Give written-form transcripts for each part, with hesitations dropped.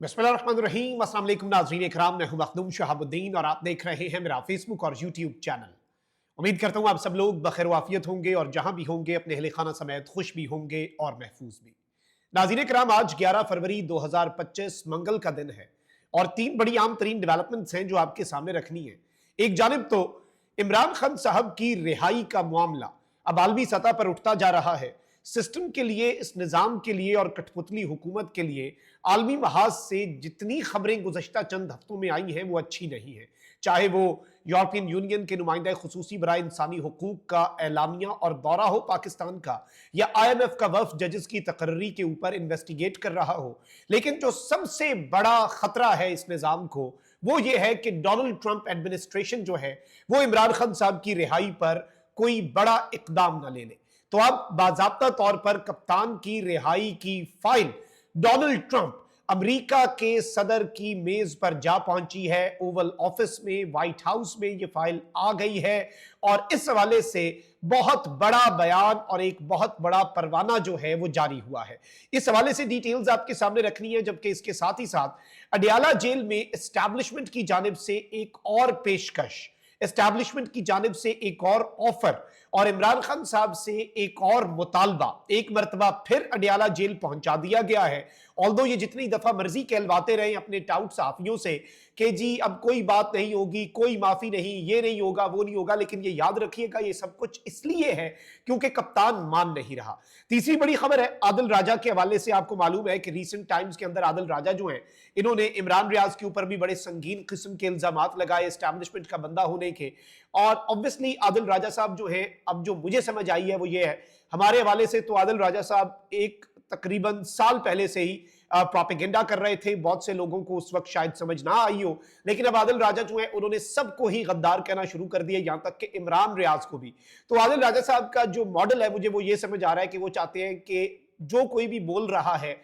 बिस्मिल्लाहिर्रहमानिर्रहीम। अस्सलाम वालेकुम नाज़रीन इकराम, मैं हूं मखदूम शहाबुद्दीन और आप देख रहे हैं मेरा फेसबुक और यूट्यूब चैनल। उम्मीद करता हूं आप सब लोग बखैर वाफियत होंगे और जहां भी होंगे अपने अहले खाना समेत खुश भी होंगे और महफूज भी। नाज़रीन इकराम, आज 11 फरवरी 2025 मंगल का दिन है और तीन बड़ी आम तरीन डेवलपमेंट्स हैं जो आपके सामने रखनी है। एक जानिब तो इमरान खान साहब की रिहाई का मामला अब आलमी सतह पर उठता जा रहा है। सिस्टम के लिए, इस निज़ाम के लिए और कठपुतली हुकूमत के लिए आलमी महाज से जितनी खबरें गुज़श्ता चंद हफ्तों में आई हैं वो अच्छी नहीं है। चाहे वो यूरोपियन यूनियन के नुमाइंदा खुसूसी बराए इंसानी हुकूक का एलामिया और दौरा हो पाकिस्तान का, या IMF का वफ़द जजेस की तकर्री के ऊपर इन्वेस्टिगेट कर रहा हो, लेकिन जो सबसे बड़ा खतरा है इस निज़ाम को वो ये है कि डोनाल्ड ट्रंप एडमिनिस्ट्रेशन जो है वो इमरान खान साहब की रिहाई पर कोई बड़ा इकदाम न ले ले। तो अब बाज़ाब्ता तौर पर कप्तान की रिहाई की फाइल डोनाल्ड ट्रंप अमेरिका के सदर की मेज पर जा पहुंची है। ओवल ऑफिस में, व्हाइट हाउस में ये फाइल आ गई है और इस हवाले से बहुत बड़ा बयान और एक बहुत बड़ा परवाना जो है वो जारी हुआ है। इस हवाले से डिटेल्स आपके सामने रखनी है, जबकि इसके साथ ही साथ अडियाला जेल में एस्टैब्लिशमेंट की जानिब से एक और पेशकश, एस्टैब्लिशमेंट की जानिब से एक और ऑफर और इमरान खान साहब से एक और मुतालबा एक मरतबा फिर अडियाला जेल पहुंचा दिया गया है। ऑल्दो ये जितनी दफा मर्जी कहलवाते रहे अपने टाउट सहाफियों से कि जी अब कोई बात नहीं होगी, कोई माफी नहीं, ये नहीं होगा, वो नहीं होगा, लेकिन ये याद रखिएगा ये सब कुछ इसलिए है क्योंकि कप्तान मान नहीं रहा। तीसरी बड़ी खबर है आदिल राजा के हवाले से। आपको मालूम है कि रीसेंट टाइम्स के अंदर आदिल राजा जो हैं इन्होंने इमरान रियाज के ऊपर भी बड़े संगीन किस्म के इल्जामात लगाए एस्टैब्लिशमेंट का बंदा होने के। और ऑब्वियसली आदिल राजा साहब जो है, अब जो मुझे समझ आई है वो ये है, हमारे हवाले से तो आदिल राजा साहब एक तकरीबन साल पहले से ही प्रोपेगेंडा कर रहे थे। बहुत से लोगों को उस वक्त शायद समझ ना आई हो, लेकिन अब आदिल राजा जो है उन्होंने सबको ही गद्दार कहना शुरू कर दिया, यहां तक कि इमरान रियाज को भी। तो आदिल राजा साहब का जो मॉडल है मुझे वो ये समझ आ रहा है कि वो चाहते हैं कि जो कोई भी बोल रहा है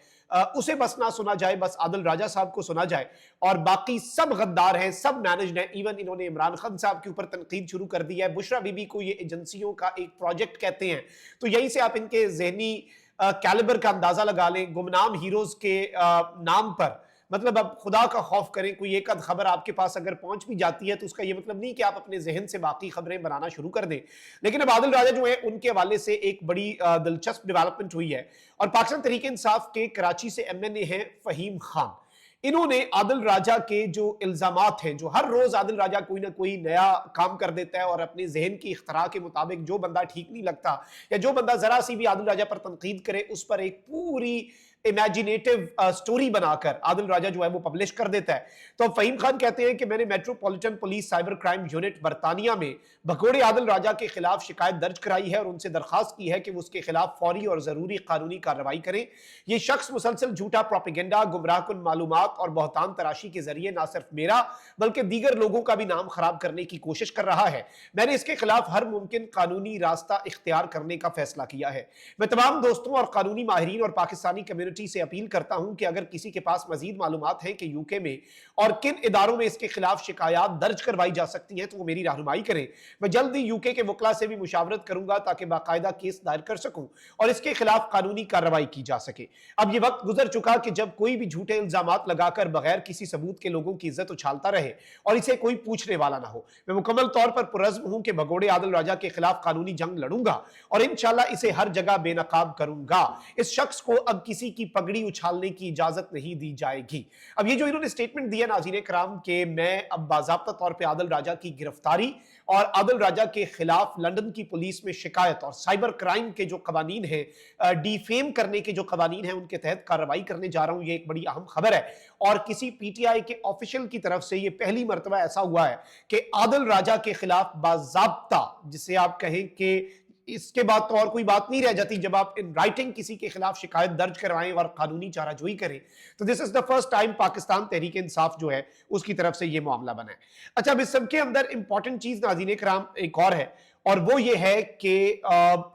उसे बस ना सुना जाए, बस आदिल राजा साहब को सुना जाए और बाकी सब गद्दार हैं, सब मैनेज्ड हैं। इवन इन्होंने इमरान खान साहब के ऊपर तनकीद शुरू कर दी है। बुशरा बीबी को ये एजेंसियों का एक प्रोजेक्ट कहते हैं, तो यहीं से आप इनके जहनी कैलिबर का अंदाजा लगा लें। गुमनाम हीरोज के नाम पर, मतलब अब खुदा का खौफ करें, कोई एक आध खबर आपके पास अगर पहुंच भी जाती है तो उसका ये मतलब नहीं कि आप अपने जहन से बाकी खबरें बनाना शुरू कर दें। लेकिन अब आदिल राजा जो है उनके हवाले से एक बड़ी दिलचस्प डेवलपमेंट हुई है और पाकिस्तान तहरीक इंसाफ के कराची से MNA हैं फहीम खान। इन्होंने आदिल राजा के जो इल्जामात हैं, जो हर रोज आदिल राजा कोई ना कोई नया काम कर देता है और अपने जहन की इख्तरा के मुताबिक जो बंदा ठीक नहीं लगता या जो बंदा जरा सी भी आदिल राजा पर तनकीद करे उस पर एक पूरी इमेजिनेटिव स्टोरी बनाकर आदिल राजा जो है वो पब्लिश कर देता है। तो फहीम खान कहते हैं कि मैंने metropolitan police cyber crime unit बरतानिया में भगोड़े आदिल राजा के खिलाफ शिकायत दर्ज कराई है और उनसे दरखास्त की है कि वो उसके खिलाफ फौरी और जरूरी कानूनी कार्रवाई करें। ये शख्स मुसलसल झूठा प्रोपेगेंडा, गुमराहकुन मालूमात और बहतान तराशी के जरिए ना सिर्फ मेरा बल्कि दीगर लोगों का भी नाम खराब करने की कोशिश कर रहा है। मैंने इसके खिलाफ हर मुमकिन कानूनी रास्ता इख्तियार करने का फैसला किया है। मैं तमाम दोस्तों और कानूनी माहिरीन और पाकिस्तानी कम्युनिटी से अपील करता हूं कि अगर किसी के पास मजीद मालूमात है कि यूके में और किन इदारों में इसके खिलाफ शिकायत दर्ज करवाई जा सकती हैं तो वो मेरी रहनुमाई करें। मैं जल्द ही यूके के वकला से भी मुशावरत करूंगा ताकि बाकायदा केस दायर कर सकूं और इसके खिलाफ कानूनी कार्रवाई की जा सके। अब ये वक्त गुजर चुका कि जब कोई भी झूठे इल्जामात लगाकर बगैर किसी सबूत के लोगों की इज्जत उछालता रहे और इसे कोई पूछने वाला ना हो। मैं मुकम्मल तौर पर पुरज़्म हूं कि भगोड़े आदिल राजा के खिलाफ कानूनी जंग लड़ूंगा और इंशाल्लाह इसे हर जगह बेनकाब करूंगा। इस शख्स को अब किसी की पगड़ी उछालने की इजाजत नहीं दी जाएगी। अब ये जो इन्होंने स्टेटमेंट दिया नाज़रीन कराम के मैं अब बाज़ाब्ता तौर पे आदिल राजा की गिरफ्तारी और आदिल राजा के खिलाफ लंदन की पुलिस में शिकायत और साइबर क्राइम के जो कवानीन है, डिफेम करने के जो कवानीन है उनके तहत कार्रवाई करने जा रहा हूं। ये एक बड़ी अहम खबर है और किसी PTI के ऑफिशियल की तरफ से ये पहली मर्तबा ऐसा हुआ है कि आदिल राजा के खिलाफ बाज़ाब्ता, जिसे आप कहें कि इसके बाद तो और कोई बात नहीं रह जाती जब आप इन राइटिंग किसी के खिलाफ शिकायत दर्ज करवाएं और कानूनी चाराजोई करें, तो this is the first time Pakistan Tehreek Insaf जो है उसकी तरफ से ये मामला बना है। अच्छा, अब इस सबके अंदर इंपॉर्टेंट चीज नाज़रीन कराम एक और है और वो ये है कि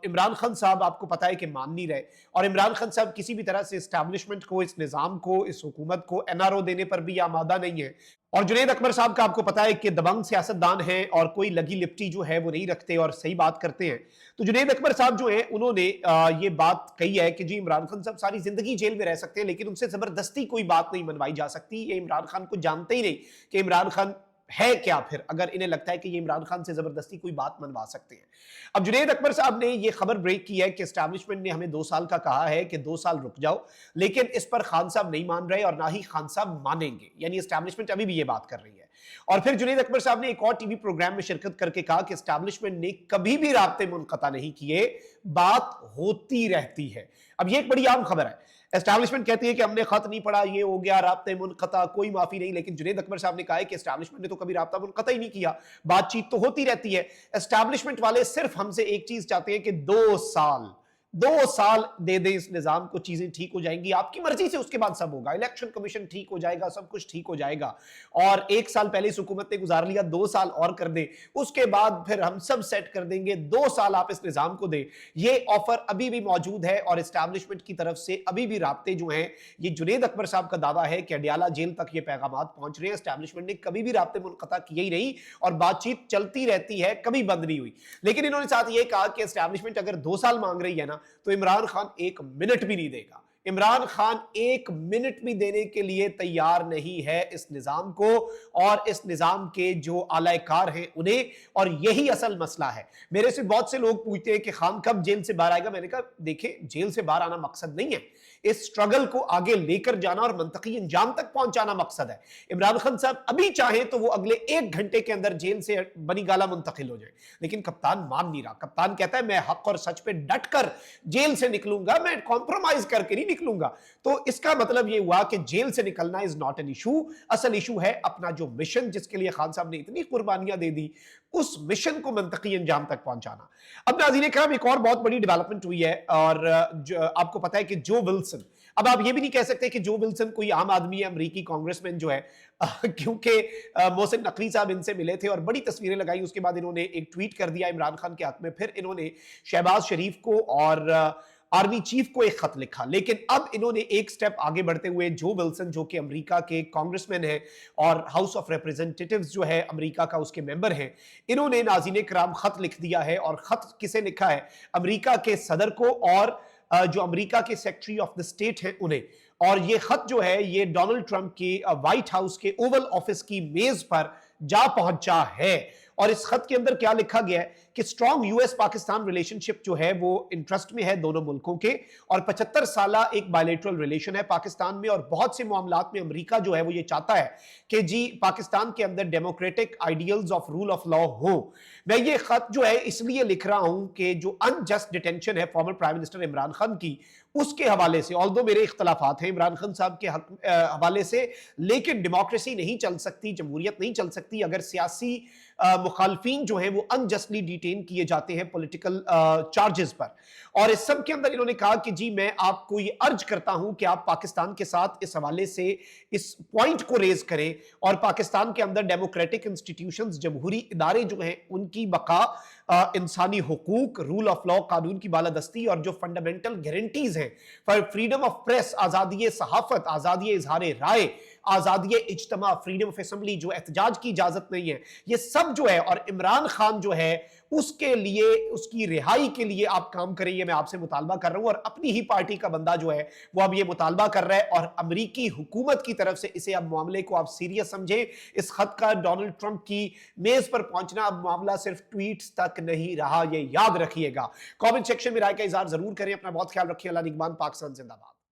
इमरान खान साहब आपको पता है कि मान नहीं रहे, और इमरान खान साहब किसी भी तरह से इस्टेब्लिशमेंट को, इस निज़ाम को, इस हुकूमत को एनआरओ देने पर भी आमादा नहीं है। और जुनैद अकबर साहब का आपको पता है कि दबंग सियासतदान हैं और कोई लगी लिपटी जो है वो नहीं रखते और सही बात करते हैं। तो जुनैद अकबर साहब जो है उन्होंने ये बात कही है कि जी इमरान खान साहब सारी जिंदगी जेल में रह सकते हैं लेकिन उनसे जबरदस्ती कोई बात नहीं मनवाई जा सकती। ये इमरान खान को जानते ही नहीं कि इमरान खान है क्या, फिर अगर इन्हें लगता है कि ये इमरान खान से जबरदस्ती कोई बात मनवा सकते हैं। अब जुनैद अकबर साहब ने ये खबर ब्रेक की है कि एस्टैब्लिशमेंट ने हमें 2 साल का कहा है कि 2 साल रुक जाओ, लेकिन इस पर खान साहब नहीं मान रहे और ना ही खान साहब मानेंगे, यानी एस्टैब्लिशमेंट अभी भी ये बात कर रही है। और फिर जुनैद अकबर साहब ने एक और टीवी प्रोग्राम में शिरकत करके कहा कि एस्टैब्लिशमेंट ने कभी भी राब्ते मुनक़ता नहीं किए, बात होती रहती है। अब ये एक बड़ी आम खबर है। एस्टैब्लिशमेंट कहती है कि हमने खत नहीं पढ़ा, ये हो गया, राब्ते मुनक़ता, कोई माफी नहीं, लेकिन जुनैद अकबर साहब ने कहा है कि एस्टैब्लिशमेंट ने तो कभी राब्ता मुनक़ता ही नहीं किया, बातचीत तो होती रहती है। एस्टैब्लिशमेंट वाले सिर्फ हमसे एक चीज चाहते हैं कि 2 साल दे दे इस निजाम को, चीजें ठीक हो जाएंगी, आपकी मर्जी से उसके बाद सब होगा, इलेक्शन कमीशन ठीक हो जाएगा, सब कुछ ठीक हो जाएगा। और 1 साल पहले इस हुकूमत ने गुजार लिया, 2 साल और कर दे, उसके बाद फिर हम सब सेट कर देंगे, 2 साल आप इस निजाम को दे। ये ऑफर अभी भी मौजूद है और एस्टैब्लिशमेंट की तरफ से अभी भी राब्ते जो हैं, ये जुनैद अकबर साहब का दावा है कि अडियाला जेल तक ये पैगामात पहुंच रहे हैं। एस्टैब्लिशमेंट ने कभी भी राब्ते मुनक़ता किए ही नहीं और बातचीत चलती रहती है, कभी बंद नहीं हुई। लेकिन इन्होंने साथ ये कहा कि एस्टैब्लिशमेंट अगर 2 साल मांग रही है ना, तो इमरान खान 1 मिनट भी नहीं देगा। इमरान खान 1 मिनट भी देने के लिए तैयार नहीं है इस निजाम को और इस निजाम के जो आलाकार हैं उन्हें, और यही असल मसला है। मेरे से बहुत से लोग पूछते हैं कि खान कब जेल से बाहर आएगा। मैंने कहा देखिए, जेल से बाहर आना मकसद नहीं है, इस स्ट्रगल को आगे लेकर जाना और मंतकी अंजाम तक पहुंचाना मकसद है। इमरान खान साहब अभी चाहे तो वो अगले 1 घंटे के अंदर जेल से बनी गाला मुंतकिल हो जाए, लेकिन कप्तान मान नहीं रहा। कप्तान कहता है मैं हक और सच पे डट कर जेल से निकलूंगा, मैं कॉम्प्रोमाइज करके नहीं निकलूंगा। तो इसका मतलब ये हुआ कि जेल से निकलना इज नॉट एन इशू। असल इशू है अपना जो मिशन, जिसके लिए खान साहब ने इतनी कुर्बानियां दे दी, उस मिशन को मंतकी अंजाम तक पहुंचाना। अब नाज़रीन करम, एक और बहुत बड़ी डेवलपमेंट हुई है और आपको पता है कि जो विल्सन, अब आप ये भी नहीं कह सकते कि जो विल्सन कोई आम आदमी है, अमरीकी कांग्रेसमैन जो है, क्योंकि मोहसिन नकवी साहब इनसे मिले थे और बड़ी तस्वीरें लगाई। उसके बाद इन्होंने एक ट्वीट कर दिया इमरान खान के हक में, फिर इन्होंने शहबाज शरीफ को और आर्मी चीफ को एक खत लिखा। लेकिन अब इन्होंने एक स्टेप आगे बढ़ते हुए जो विल्सन, जो कि अमेरिका के कांग्रेसमैन है और हाउस ऑफ रिप्रेजेंटेटिव्स जो है अमेरिका का, उसके मेंबर हैं, इन्होंने नाज़रीन कराम खत लिख दिया है। और खत किसे लिखा है? अमेरिका के सदर को और जो अमेरिका के सेक्रेटरी ऑफ द स्टेट हैं उन्हें। और ये खत जो है ये डोनाल्ड ट्रंप की व्हाइट हाउस के ओवल ऑफिस की मेज पर जा पहुंचा है। और इस खत के अंदर क्या लिखा गया है कि स्ट्रॉन्ग यूएस पाकिस्तान रिलेशनशिप जो है वो इंटरेस्ट में है दोनों मुल्कों के, और 75 साला एक बायलैटरल रिलेशन है पाकिस्तान में, और बहुत से मामलात में अमेरिका जो है वो ये चाहता है कि जी पाकिस्तान के अंदर democratic ideals of rule of law हो। मैं ये खत जो है इसलिए लिख रहा हूं कि जो अनजस्ट डिटेंशन है former prime minister Imran Khan की, उसके हवाले से, ऑल्दो मेरे इख्तलाफात हैं इमरान खान साहब के हवाले से, लेकिन डेमोक्रेसी नहीं चल सकती, जमहूरियत नहीं चल सकती अगर सियासी मुखालफीन जो है वो अनजस्टली डिटेन किए जाते हैं पॉलिटिकल चार्जेस पर। और इस सब के अंदर इन्होंने कहा कि जी मैं आपको ये अर्ज करता हूं कि आप पाकिस्तान के साथ इस हवाले से इस पॉइंट को रेज करें और पाकिस्तान के अंदर डेमोक्रेटिक इंस्टीट्यूशंस, जमहूरी इदारे जो हैं उनकी बका, इंसानी हुकूक, रूल ऑफ लॉ, कानून की बालादस्ती और जो फंडामेंटल गारंटीज हैं फॉर फ्रीडम ऑफ प्रेस, आजादी सहाफत, आजादी इजहार राय, आजादी इज्तमा, फ्रीडम ऑफ असेंबली, जो एहतजाज की इजाजत नहीं है, ये सब जो है, और इमरान खान जो है उसके लिए, उसकी रिहाई के लिए आप काम करें, ये मैं आपसे मुतालबा कर रहा हूं। और अपनी ही पार्टी का बंदा जो है वो अब ये मुतालबा कर रहा है और अमेरिकी हुकूमत की तरफ से इसे, अब मामले को आप सीरियस समझें। इस खत का डोनाल्ड ट्रंप की मेज पर पहुंचना अब मामला सिर्फ ट्वीट्स तक नहीं रहा, ये याद रखिएगा। कमेंट सेक्शन में राय का इजहार जरूर करें। अपना बहुत ख्याल रखिए। अल्लाह निगहबान। पाकिस्तान जिंदाबाद।